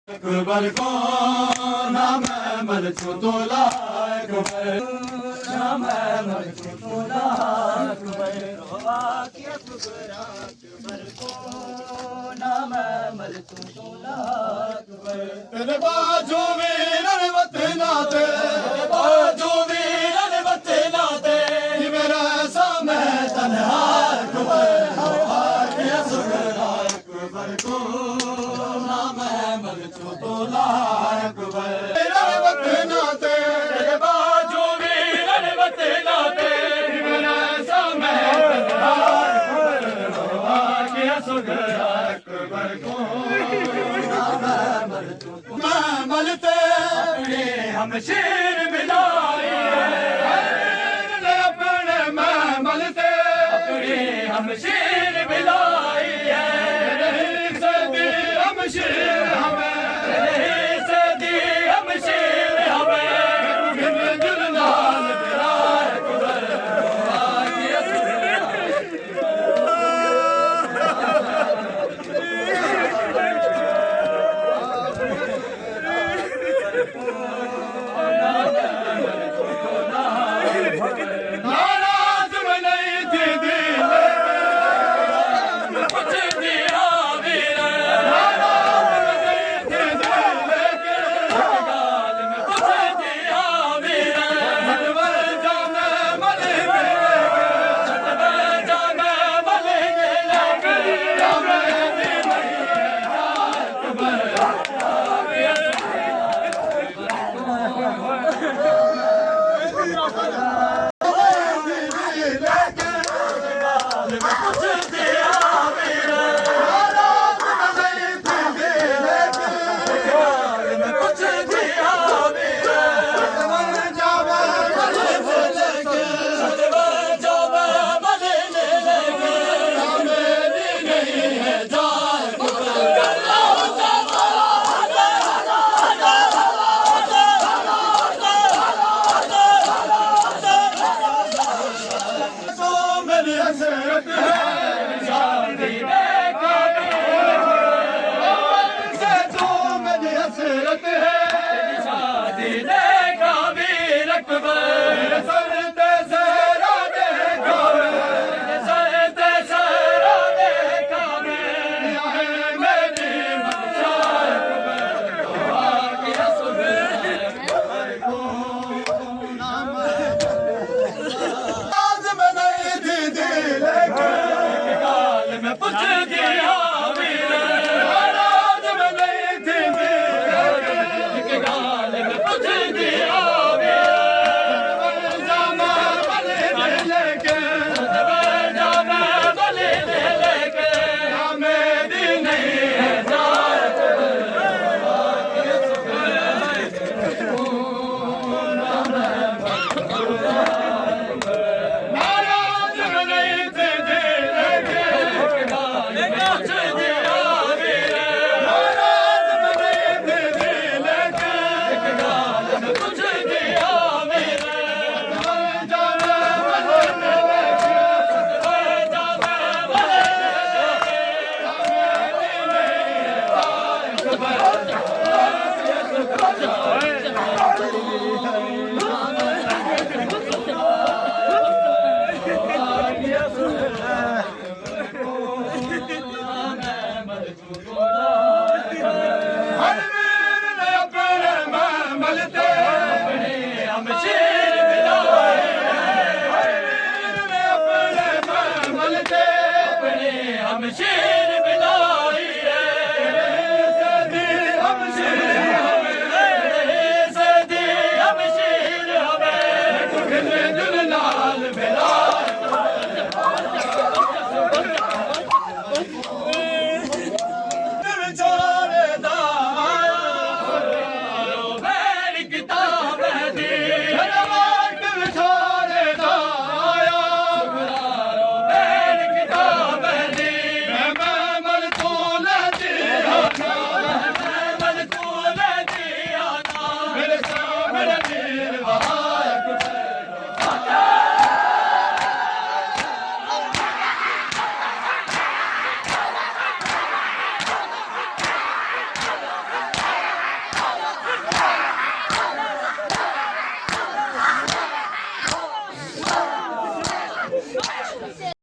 अकबर को नाम मलचू तोला अकबर नाम मलचू तोला अकबर वाकिया सुगरा अकबर को नाम मलचू तोला अकबर तेरे बाजू वीरन वतनाते बाजू वीरन वतनाते मेरा सामे तन्हा अकबर वाकिया सुगरा अकबर को तोला अकबर तेरे वतनाते बाजू वीरन वतनाते मेरा सामे सुगरा अकबर को मैं मलते अपने हम शेर मिलाई अपने मैं मलते अपने हम शेर मिलाई है हम शेर हमें